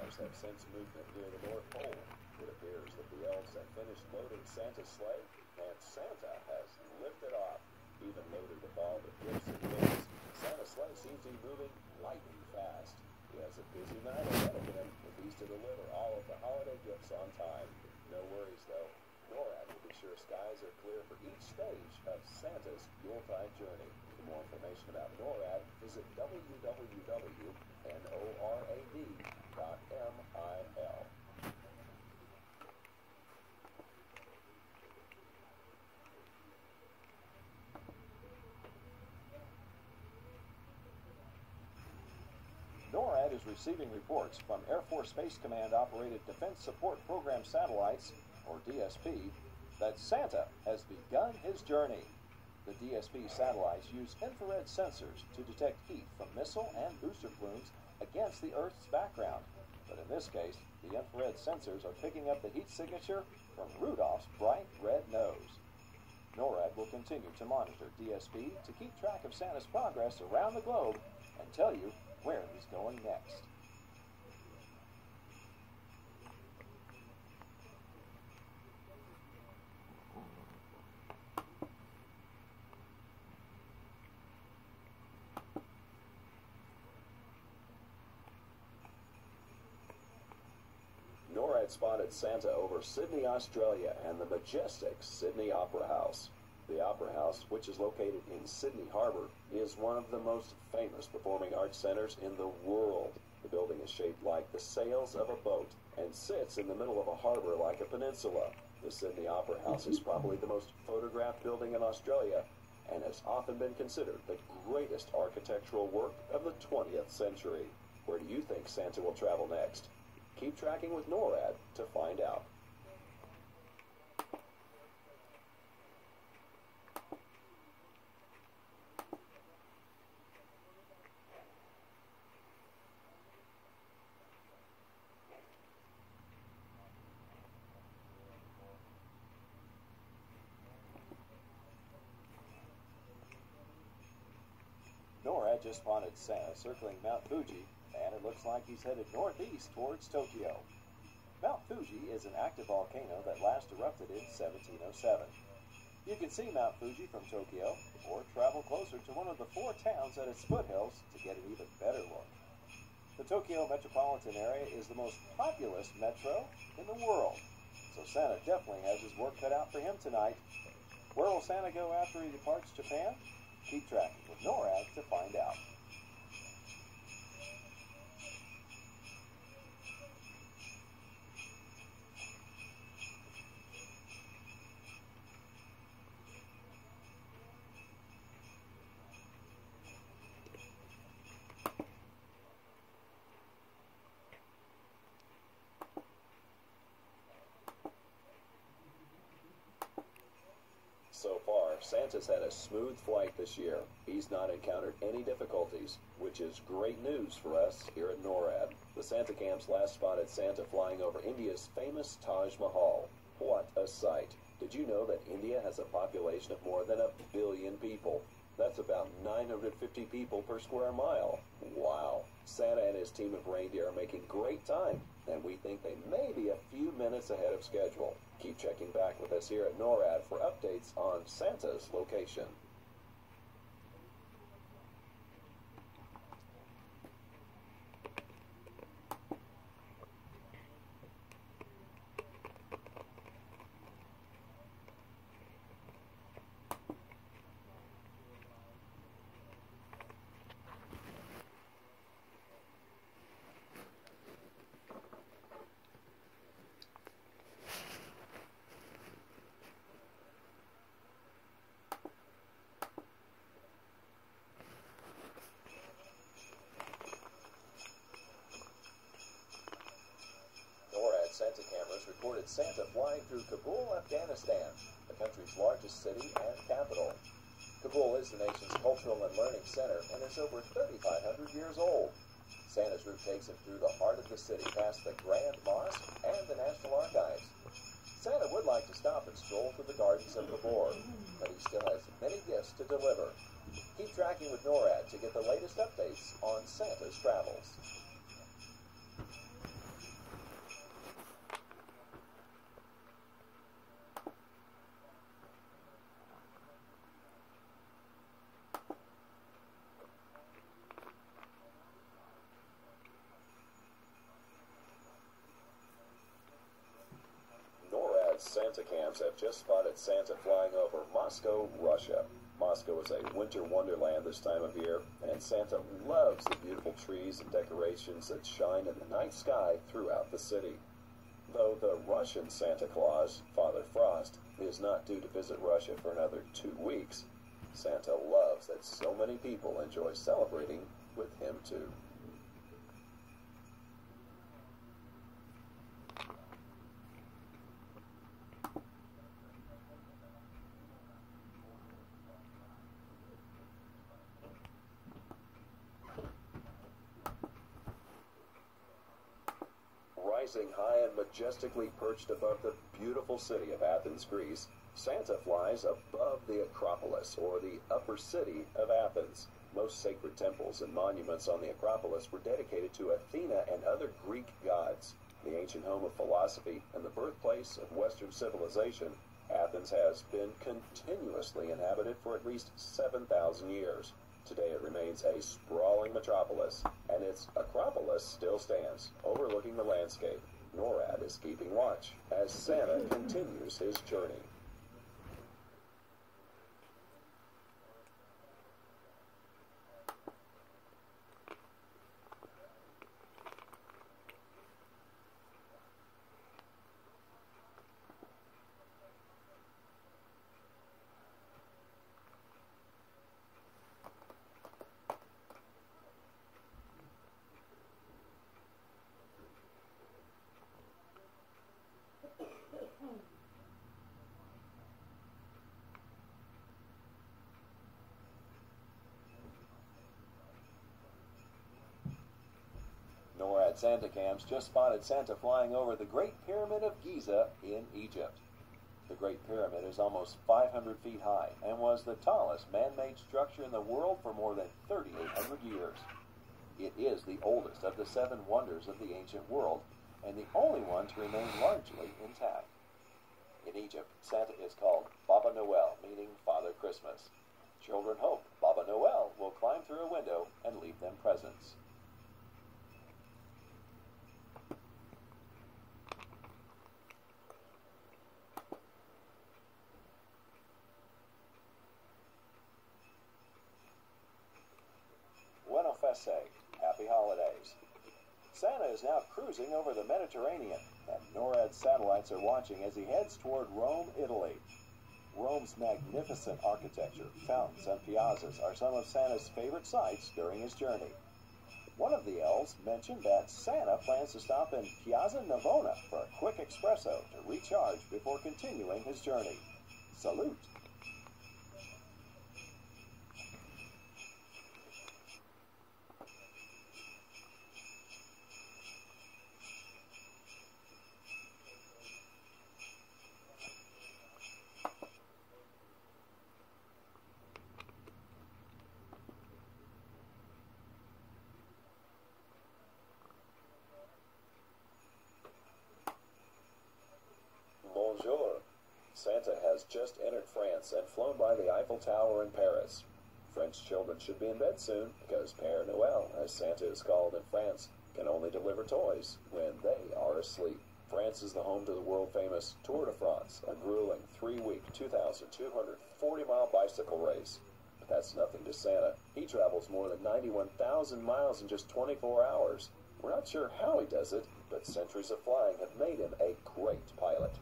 stars have since movement near the North Pole. It appears that the elves have finished loading Santa's sleigh, and Santa has lifted off, even loaded with all the gifts and things. Santa's sleigh seems to be moving lightning fast. He has a busy night ahead of him if he's to deliver all of the holiday gifts on time. No worries, though. NORAD will be sure skies are clear for each stage of Santa's Yuletide journey. For more information about NORAD, visit www.norad.mil. NORAD is receiving reports from Air Force Space Command operated Defense Support Program satellites, or DSP, that Santa has begun his journey. The DSP satellites use infrared sensors to detect heat from missile and booster plumes against the Earth's background. But in this case, the infrared sensors are picking up the heat signature from Rudolph's bright red nose. NORAD will continue to monitor DSP to keep track of Santa's progress around the globe and tell you where he's going next. NORAD spotted Santa over Sydney, Australia, and the majestic Sydney Opera House. The Opera House, which is located in Sydney Harbour, is one of the most famous performing arts centers in the world. The building is shaped like the sails of a boat and sits in the middle of a harbour like a peninsula. The Sydney Opera House is probably the most photographed building in Australia and has often been considered the greatest architectural work of the 20th century. Where do you think Santa will travel next? Keep tracking with NORAD to find out. NORAD just spotted Santa circling Mount Fuji, and it looks like he's headed northeast towards Tokyo. Mount Fuji is an active volcano that last erupted in 1707. You can see Mount Fuji from Tokyo, or travel closer to one of the 4 towns at its foothills to get an even better look. The Tokyo metropolitan area is the most populous metro in the world, so Santa definitely has his work cut out for him tonight. Where will Santa go after he departs Japan? Keep tracking with NORAD to find out. So far, Santa's had a smooth flight this year. He's not encountered any difficulties, which is great news for us here at NORAD. The Santa CAMS last spotted Santa flying over India's famous Taj Mahal. What a sight! Did you know that India has a population of more than 1 billion people? That's about 950 people per square mile. Wow! Santa and his team of reindeer are making great time, and we think they may be a few minutes ahead of schedule. Keep checking back with us here at NORAD for updates on Santa's location. Santa cameras reported Santa flying through Kabul, Afghanistan, the country's largest city and capital. Kabul is the nation's cultural and learning center and is over 3,500 years old. Santa's route takes him through the heart of the city, past the Grand Mosque and the National Archives. Santa would like to stop and stroll through the gardens of Kabul, but he still has many gifts to deliver. Keep tracking with NORAD to get the latest updates on Santa's travels. Cams have just spotted Santa flying over Moscow, Russia. Moscow is a winter wonderland this time of year, and Santa loves the beautiful trees and decorations that shine in the night sky throughout the city. Though the Russian Santa Claus, Father Frost, is not due to visit Russia for another 2 weeks, Santa loves that so many people enjoy celebrating with him too. Rising high and majestically perched above the beautiful city of Athens, Greece, Santa flies above the Acropolis, or the upper city of Athens. Most sacred temples and monuments on the Acropolis were dedicated to Athena and other Greek gods. The ancient home of philosophy and the birthplace of Western civilization, Athens has been continuously inhabited for at least 7,000 years. Today it remains a sprawling metropolis, and its Acropolis still stands, overlooking the landscape. NORAD is keeping watch as Santa continues his journey. NORAD Santa Cams just spotted Santa flying over the Great Pyramid of Giza in Egypt. The Great Pyramid is almost 500 feet high and was the tallest man-made structure in the world for more than 3,800 years. It is the oldest of the 7 wonders of the ancient world and the only one to remain largely intact. In Egypt, Santa is called Baba Noel, meaning Father Christmas. Children hope Baba Noel will climb through a window and leave them presents. Happy holidays. Santa is now cruising over the Mediterranean, and NORAD satellites are watching as he heads toward Rome, Italy. Rome's magnificent architecture, fountains, and piazzas are some of Santa's favorite sights during his journey. One of the elves mentioned that Santa plans to stop in Piazza Navona for a quick espresso to recharge before continuing his journey. Salute! Bonjour. Santa has just entered France and flown by the Eiffel Tower in Paris. French children should be in bed soon because Père Noël, as Santa is called in France, can only deliver toys when they are asleep. France is the home to the world-famous Tour de France, a grueling 3-week, 2,240-mile bicycle race. But that's nothing to Santa. He travels more than 91,000 miles in just 24 hours. We're not sure how he does it, but centuries of flying have made him a great pilot.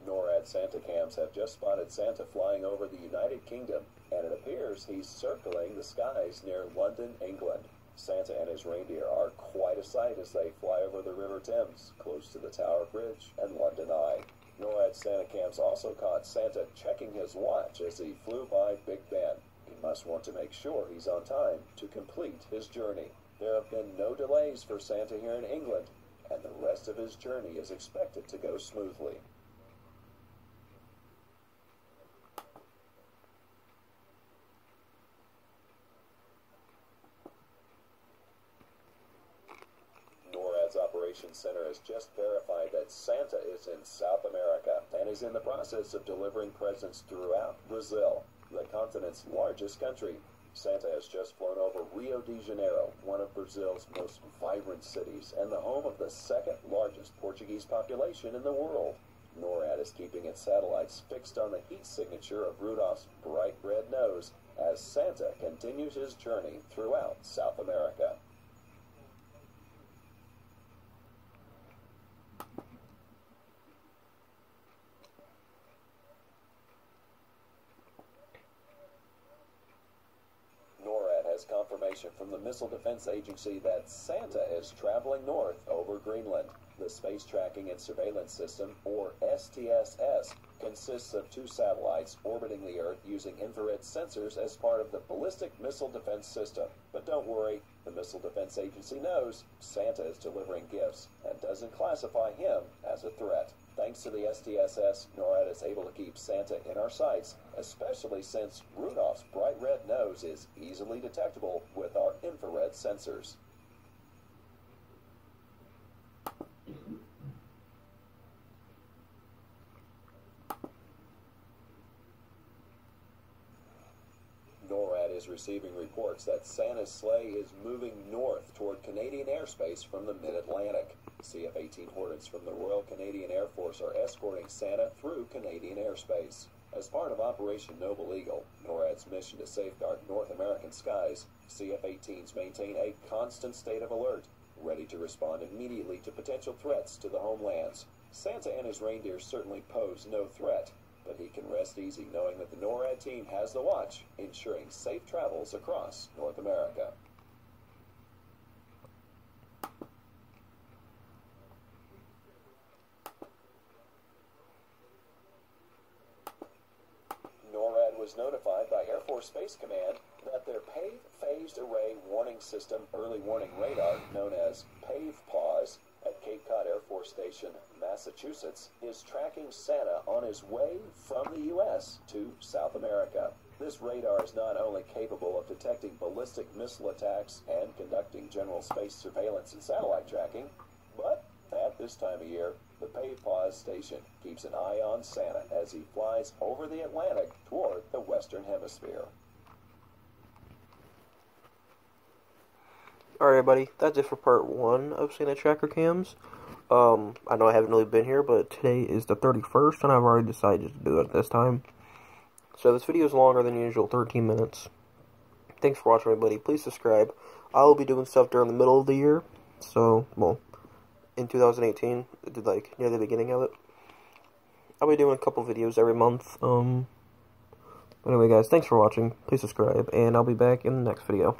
NORAD Santa Cams have just spotted Santa flying over the United Kingdom, and it appears he's circling the skies near London, England. Santa and his reindeer are quite a sight as they fly over the River Thames, close to the Tower Bridge and London Eye. NORAD Santa Cams also caught Santa checking his watch as he flew by Big Ben. He must want to make sure he's on time to complete his journey. There have been no delays for Santa here in England, and the rest of his journey is expected to go smoothly. Operations Center has just verified that Santa is in South America and is in the process of delivering presents throughout Brazil, the continent's largest country. Santa has just flown over Rio de Janeiro, one of Brazil's most vibrant cities and the home of the second largest Portuguese population in the world. NORAD is keeping its satellites fixed on the heat signature of Rudolph's bright red nose as Santa continues his journey throughout South America. Confirmation from the Missile Defense Agency that Santa is traveling north over Greenland. The Space Tracking and Surveillance System, or STSS, consists of 2 satellites orbiting the Earth using infrared sensors as part of the Ballistic Missile Defense System. But don't worry, the Missile Defense Agency knows Santa is delivering gifts and doesn't classify him as a threat. Thanks to the STSS, NORAD is able to keep Santa in our sights, especially since Rudolph's bright red nose is easily detectable with our infrared sensors. NORAD is receiving reports that Santa's sleigh is moving north toward Canadian airspace from the mid-Atlantic. CF-18 Hornets from the Royal Canadian Air Force are escorting Santa through Canadian airspace. As part of Operation Noble Eagle, NORAD's mission to safeguard North American skies, CF-18s maintain a constant state of alert, ready to respond immediately to potential threats to the homelands. Santa and his reindeer certainly pose no threat, but he can rest easy knowing that the NORAD team has the watch, ensuring safe travels across North America. NORAD was notified by Air Force Space Command that their PAVE Phased Array Warning System Early Warning Radar, known as PAVE Pause, at Cape Cod Air Force Station, Massachusetts, is tracking Santa on his way from the U.S. to South America. This radar is not only capable of detecting ballistic missile attacks and conducting general space surveillance and satellite tracking, but at this time of year, the PAVE Pause station keeps an eye on Santa as he flies over the Atlantic toward the Western Hemisphere. Alright everybody, that's it for part 1 of Santa Tracker Cams. I know I haven't really been here, but today is the 31st, and I've already decided to do it this time. So this video is longer than usual, 13 minutes. Thanks for watching everybody, please subscribe. I will be doing stuff during the middle of the year, so, well, in 2018, like, near the beginning of it. I'll be doing a couple videos every month, but anyway guys, thanks for watching, please subscribe, and I'll be back in the next video.